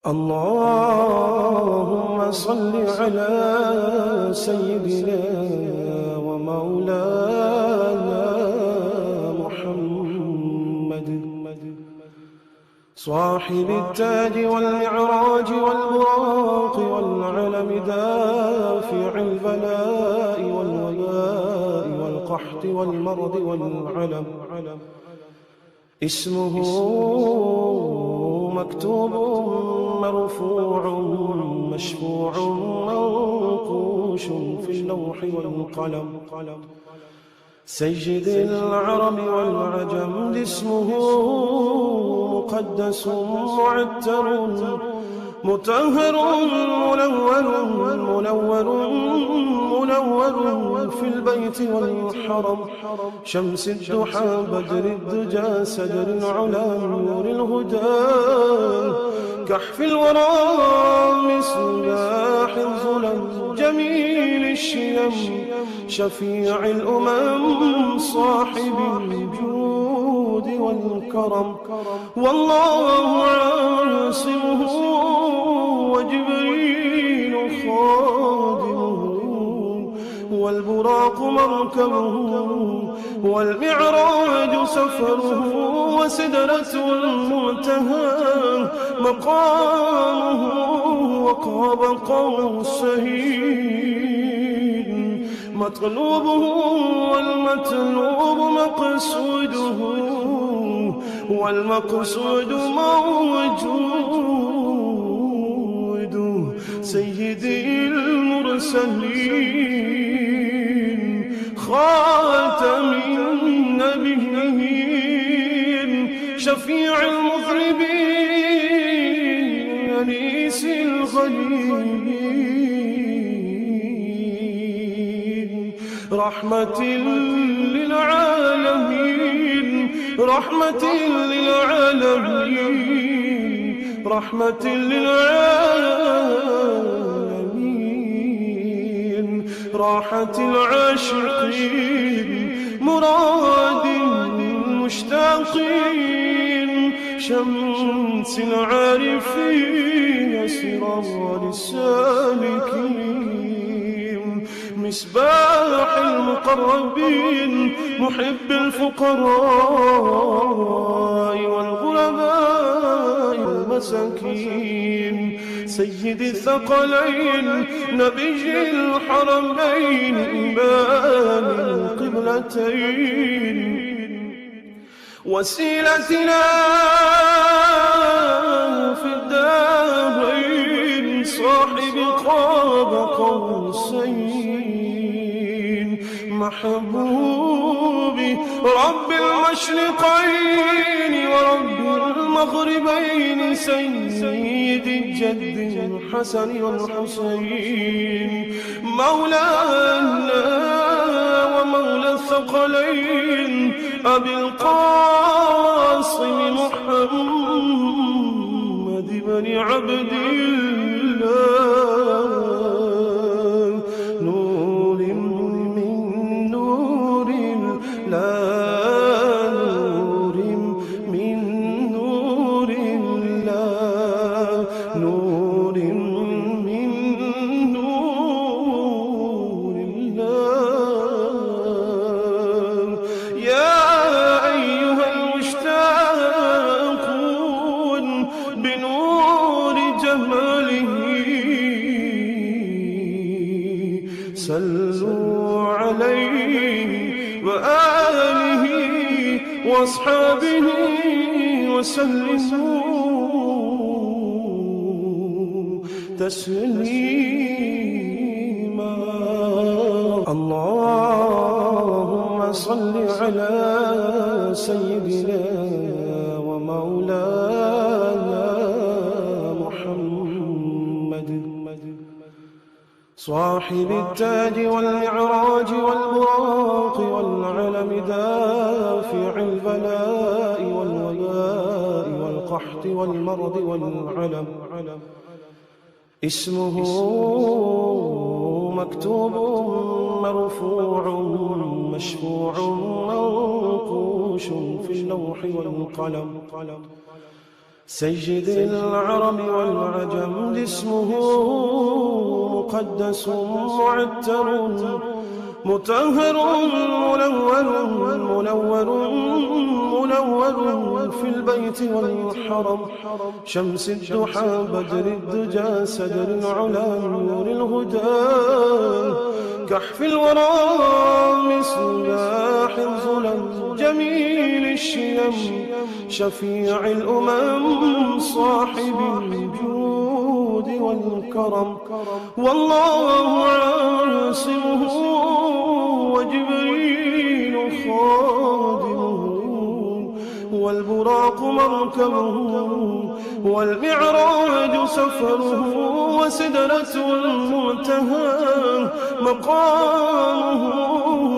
اللهم صل على سيدنا ومولانا محمد صاحب التاج والمعراج والبراق والعلم دافع البلاء والوباء والقحط والمرض والعلم اسمه مكتوب مرفوع مشفوع منقوش في اللوح والقلم سيد العرب والعجم اسمه مقدس معتر مطهر منور في البيت والحرم شمس الضحى بدر الدجى سدر العلا نور الهدى كحف الورى مصباح الظلم جميل الشيم شفيع الأمم صاحب الجود والكرم والله عاصمه وجبريل خادمه والبراق مركبه والمعراج سفره وسدرة المنتهى مقامه وقاب قوسين مطلوبه والمطلوب مقصوده والمقصود موجود سيدي المرسلين خاتم النبيين شفيع المذنبين أنيس الغريبين رحمة للعالمين رحمة للعالمين رحمة للعالمين راحة العاشقين مراد المشتاقين شمس العارفين سراج السالكين مصباح المقربين محب الفقراء والغرباء والمساكين سيد الثقلين نبي الحرمين إمام القبلتين وسيلتنا في الدارين صاحب قاب قوسين محبوبي رب المشرقين ورب المغربين سيد الجد الحسن والحسين مولانا ومولى الثقلين أبي القاسم محمد بن عبد الله نور من نور الله نور من نور الله نور من نور الله يا أيها المشتاقون بنور جماله صلوا عليه وآله وأصحابه وسلموا تسليما اللهم صل على سيدنا ومولانا محمد صاحب التاج والمعراج والبراق والعلم دافع البلاء والوباء والقحط والمرض والعلم اسمه مكتوب مرفوع مشفوع منقوش في اللوح والقلم سيد العرب والعجم جسمه مقدس معتر مطهر منور في البيت والحرم شمس الضحى بدر الدجى سدر العلا نور الهدى كحف الورى مصباح الظلم جميل الشيم شفيع الأمم صاحب الجود والكرم والله عاصمه وجبريل خادمه والبراق مركبه والمعراج سفره وسدرة المنتهى مقامه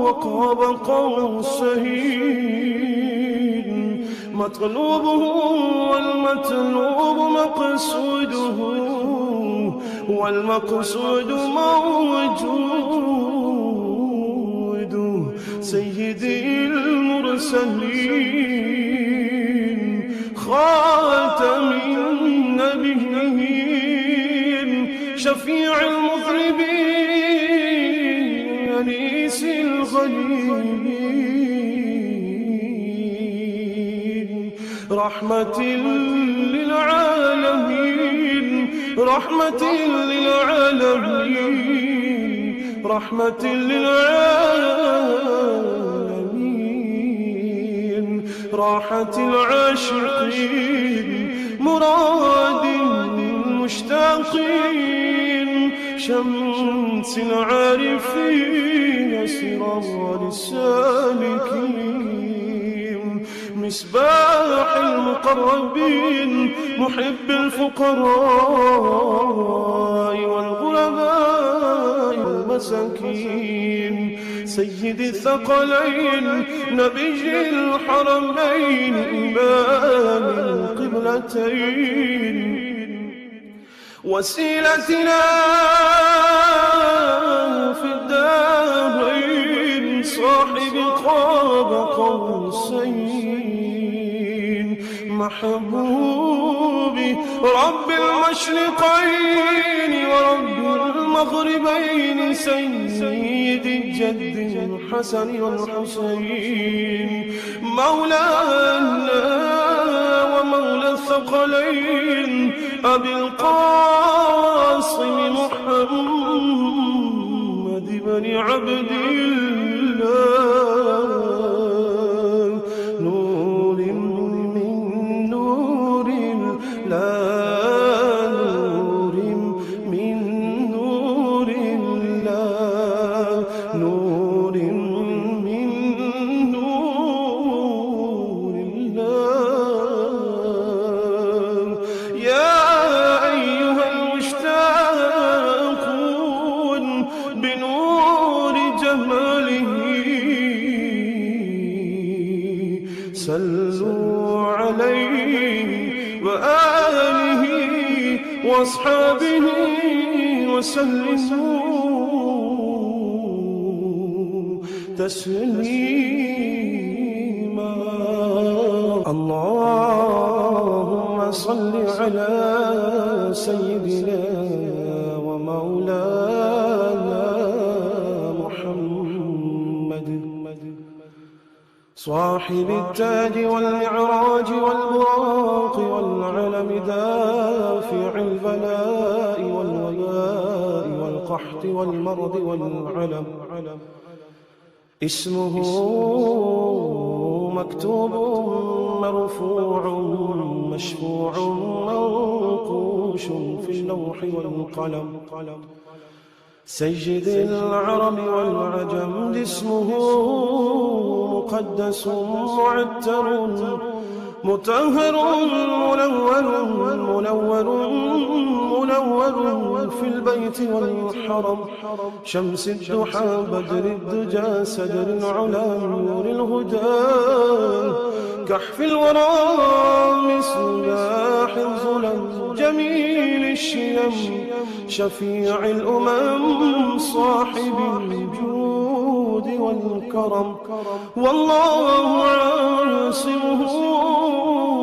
وقاب قوسين مطلوبه والمطلوب مقصوده والمقصود موجود سيدي المرسلين خاتم النبيين شفيع المذنبين أنيس الغليلين رحمة للعالمين رحمة للعالمين رحمة للعالمين راحة العاشقين مراد المشتاقين شمس العارفين سراج السالكين مصباح المقربين محب الفقراء والغرباء والمساكين سيد الثقلين نبي الحرمين إمام القبلتين وسيلتنا في الدارين صاحب قاب قوسين محبوبي رب المشرقين ورب المغربين سيد الجد الحسن والحسين مولانا ومولى الثقلين أبي القاسم محمد بن عبد الله نور من نور الله نور من نور الله نور من نور الله يا أيها المشتاقون بنور جماله صلوا عليه وآله وأصحابه وسلموا تسليما اللهم صل على سيدنا ومولانا محمد صاحب التاج والمعراج والبراق والعلم دافع البلاء والوباء والقحط والمرض والعلم اسمه مكتوب مرفوع مشفوع منقوش في اللوح والقلم سيد العرب والعجم جسمه مقدس معتر مطهر منور في البيت والحرم شمس الضحى بدر الدجى سدر العلا نور الهدى كحف الورى مصباح الظلم جميل الشيم شفيع الأمم صاحب الجود والكرم والله عاصمه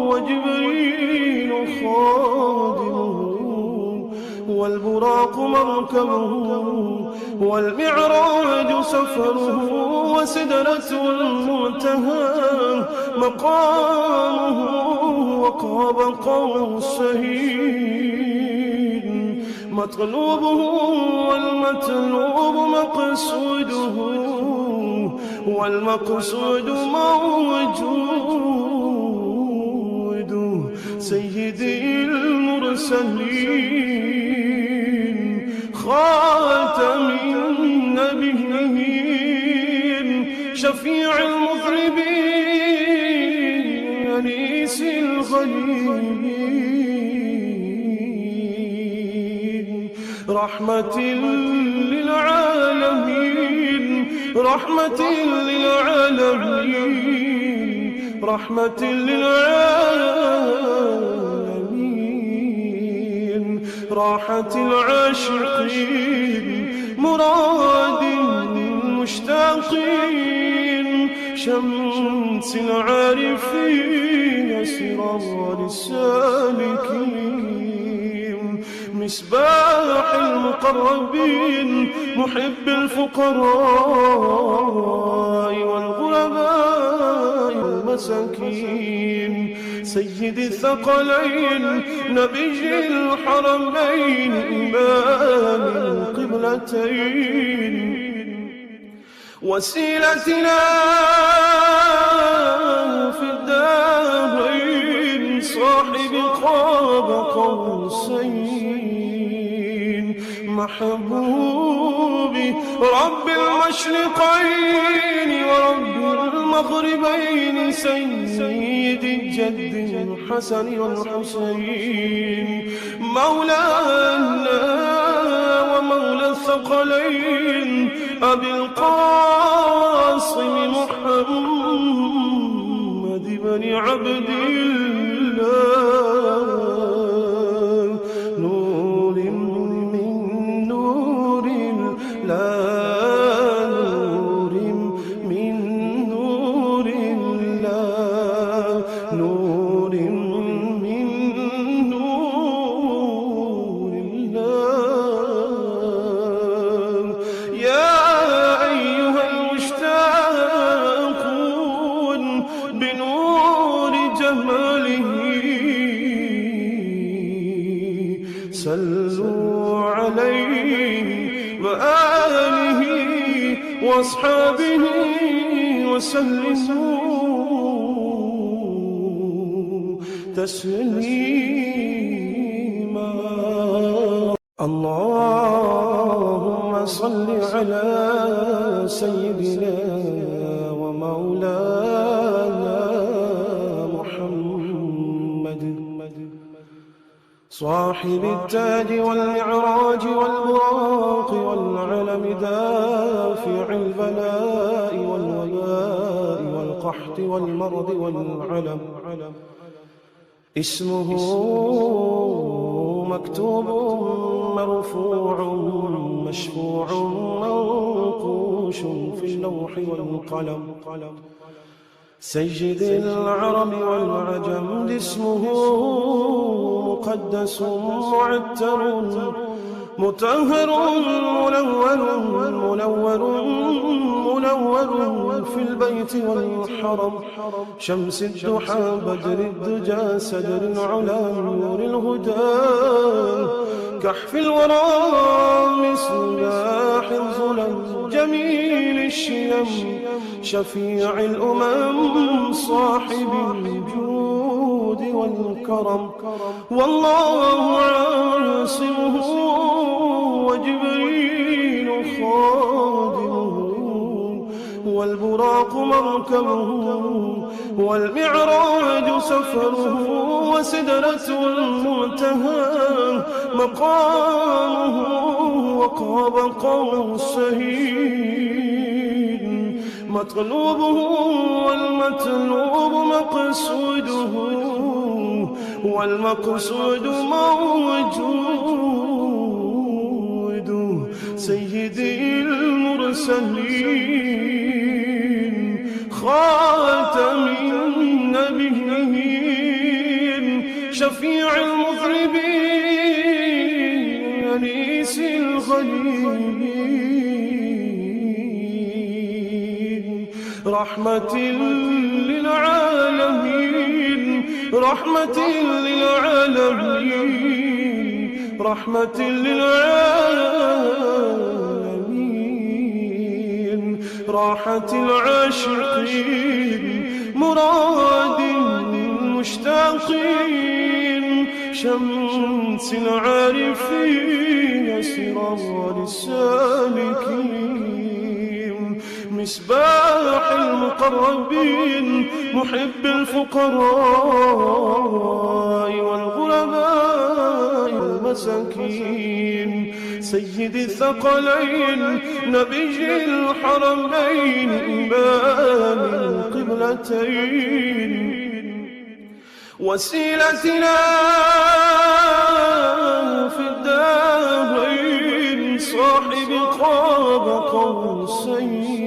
وجبريل خادمه والبراق مركبه والمعراج سفره وسدرة المنتهى مقامه وقاب قوسين مطلوبه والمطلوب مقصوده والمقصود موجود سيدي المرسلين خاتم النبيين شفيع المذنبين أنيس الغليلين رحمة للعالمين رحمة للعالمين رحمة للعالمين راحة العاشقين مراد المشتاقين شمس العارفين سراج السالكين مصباح المقربين محب الفقراء والغرباء والمساكين سيد الثقلين نبي الحرمين إمام القبلتين وسيلتنا في الدارين صاحب قاب قوسين محبوبي رب المشرقين ورب المغربين سيد الجد الحسن والحسين مولانا ومولى الثقلين أبي القاسم محمد بن عبد الله نور من نور الله نور من نور الله نور من نور الله يا أيها المشتاقون بنور جماله صلوا عليه وآله وأصحابه وسلموا تسليما اللهم صل على سيدنا ومولانا محمد صاحب التاج والمعراج والبراق والعلم دافع البلاء والوباء والقحط والمرض والعلم اسمه مكتوب مرفوع مشفوع منقوش في اللوح والقلم سيد العرب والعجم اسمه مقدس معتر مطهر منور في البيت والحرم شمس الضحى بدر الدجى سدر العلا نور الهدى كحف الورى مصباح الظلم جميل الشيم شفيع الأمم صاحب الجود والكرم والله عاصمه وجبريل خادمه والبراق مركبه والمعراج سفره وسدرة المنتهى مقامه وقاب قوسين مطلوبه والمطلوب مقصوده والمقصود موجود سيدي المرسلين خاتم النبيين شفيع الغليل رحمة للعالمين رحمة للعالمين رحمة للعالمين راحة العاشقين مراد المشتاقين شمس العارفين سراج السالكين مصباح المقربين محب الفقراء والغرباء والمساكين سيد الثقلين نبي الحرمين إمام القبلتين وسيلتنا في الدارين صاحب قاب قوسين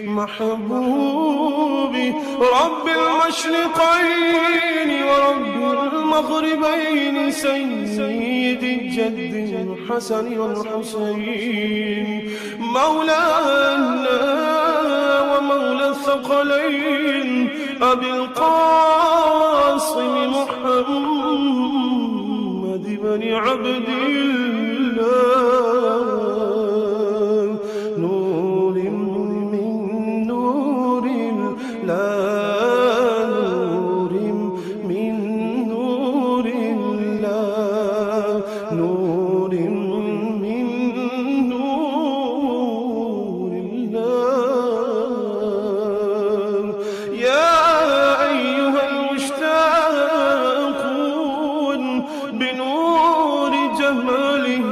محبوبي رب المشرقين ورب المغربين سيد الجد الحسن والحسين مولانا ومولى الثقلين أبي القاسم محمد بن عبد الله نور من نور الله نور من نور الله نور من نور الله يا أيها المشتاقون بنور جماله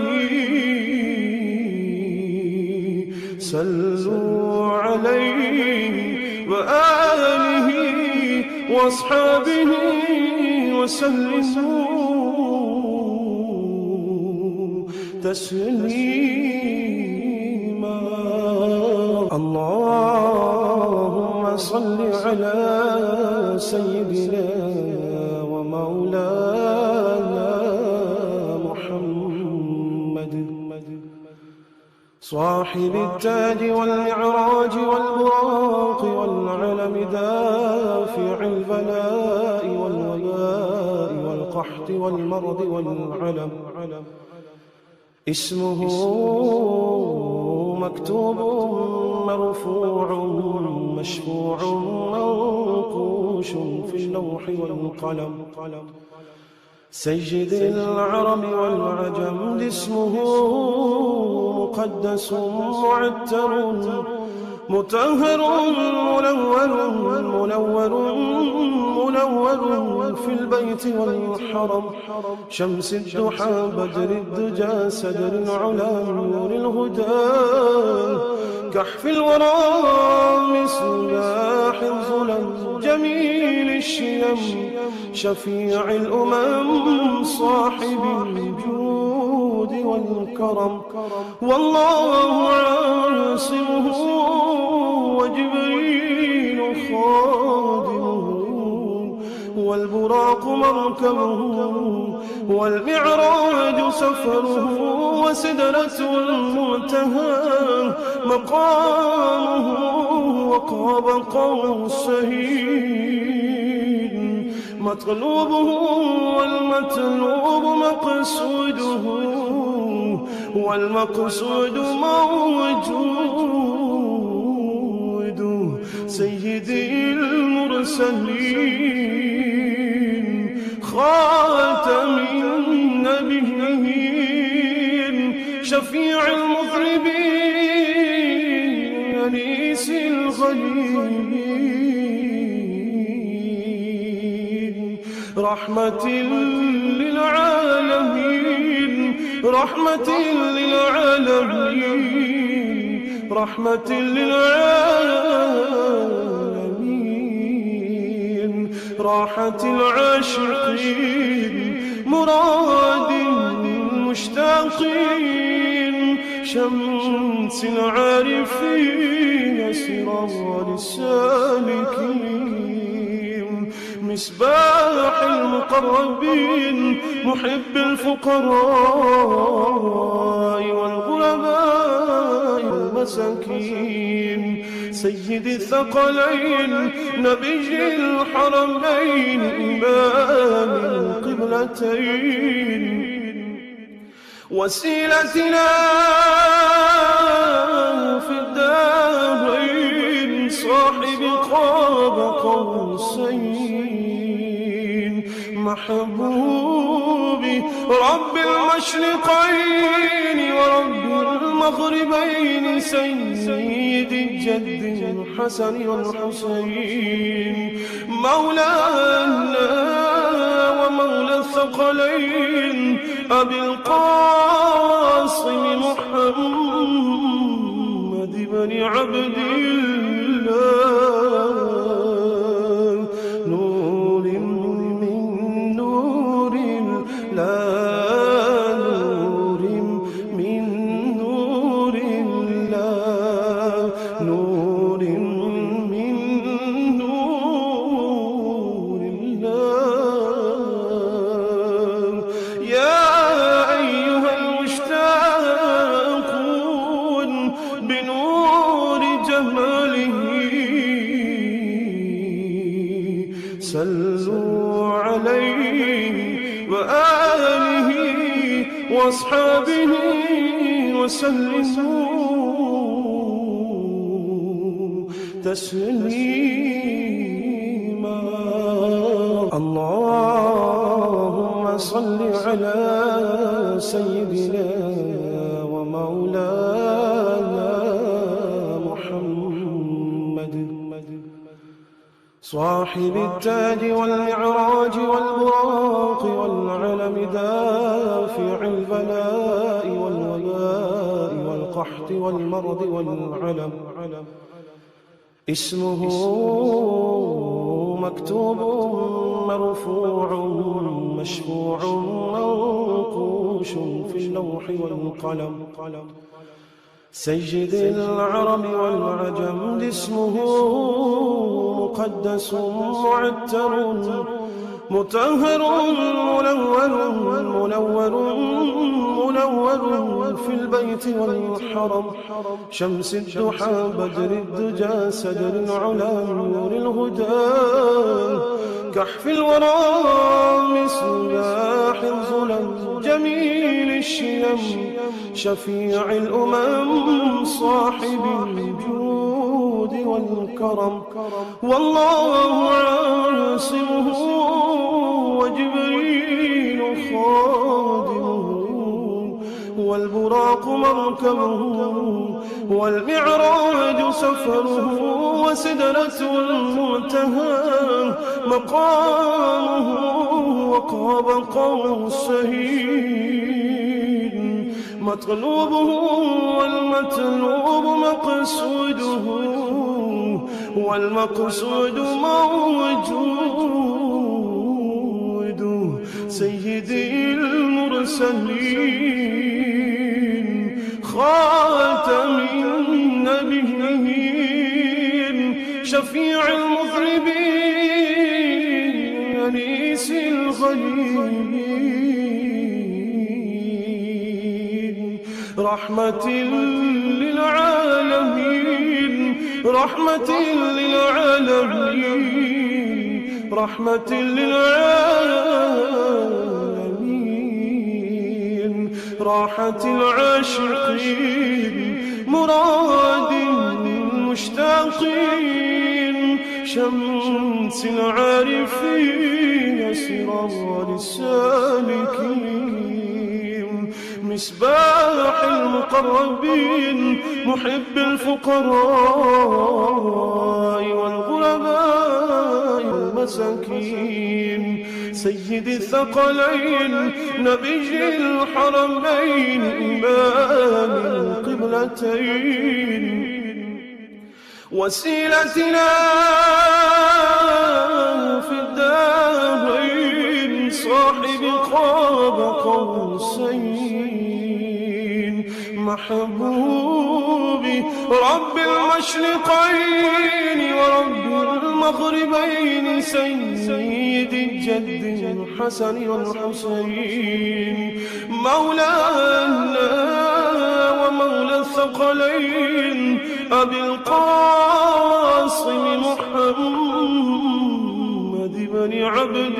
صلوا عليه وآله وأصحابه وسلموا تسليما اللهم صل على سيدنا ومولانا محمد صاحب التاج والمعراج والبراق والعلم دافع البلاء والوباء والقحط والمرض والعلم اسمه مكتوب مرفوع مشفوع منقوش في اللوح والقلم سيد العرب والعجم اسمه مقدس معتر مطهر منور في البيت والحرم شمس الضحى بدر الدجى سدر العلا نور الهدى كحف الورى مصباح الظلم جميل الشيم شفيع الأمم صاحب الجود والكرم والله عاصمه وجبريل خادمه والبراق مركبه والمعراج سفره وسدرة المنتهى مقامه وقاب قوسين مطلوبه والمطلوب مقصوده والمقصود موجود سيدي المرسلين خاتم النبيين شفيع المذنبين أنيس الغليل رحمة للعالمين رحمة للعالمين رحمة للعالمين راحة العاشقين مراد المشتاقين شمس العارفين سراج السالكين مصباح المقربين، محب الفقراء والغرباء والمساكين، سيد الثقلين، نبي الحرمين، إمام القبلتين، وسيلتنا في الدارين، صاحب قاب قوسين، محبوبي رب المشرقين ورب المغربين، سيد الجد الحسن والحسين، مولانا ومولى الثقلين، أبي القاسم محمد بن عبد الله، نور من نور الله، نور من نور الله، نور من نور الله. يا أيها المشتاقون بنور جماله، صلوا عليه وآله وأصحابه وسلموا تسليما. اللهم صل على سيدنا ومولانا محمد، صاحب التاج والمعراج والبراق والعلم، دافع البلاء والوباء والقحط والمرض والعلم، اسمه مكتوب مرفوع مشفوع منقوش في اللوح والقلم، سيد العرب والعجم، اسمه مقدس معتر مطهر منور في البيت والحرم، شمس الضحى بدر الدجى سدر العلا نور الهدى، كحف الورى مصباح الظلم، جميل الشيم شفيع الأمم، صاحب الجود والكرم، والله عاصمه وجبريل خادمه، والبراق مركبه، والمعراج سفره، وسدرة المنتهى مقامه، وقاب قوسين، مطلوبه والمطلوب مقصوده، والمقصود موجود، سيدي المرسلين، خاتم النبيين، شفيع المذنبين، أنيس الغريبين، رحمة للعالمين، رحمة للعالمين، رحمة للعالمين، راحة العاشقين، مراد المشتاقين، شمس العارفين، سراج السالكين، مصباح المقربين، محب الفقراء والغرباء والمساكين، سيد الثقلين، نبي الحرمين، إمام القبلتين، وسيلتنا في الدارين، صاحب قاب قوسين، محبوب رب المشرقين ورب المغربين سيد الجد الحسن والحسين مولانا ومولى الثقلين أبي القاسم محمد بن عبد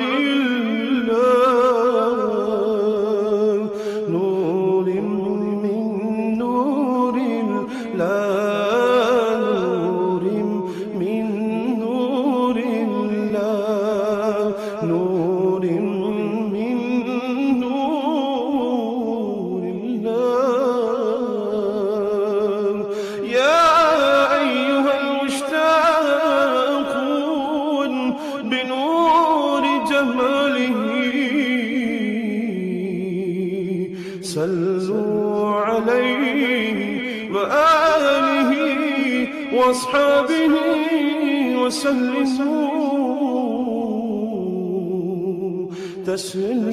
الله نور من نور الله نور من نور الله نور من نور الله يا أيها المشتاقون بنور جماله صلوا عليه وآله وأصحابه وسلموا تسليما.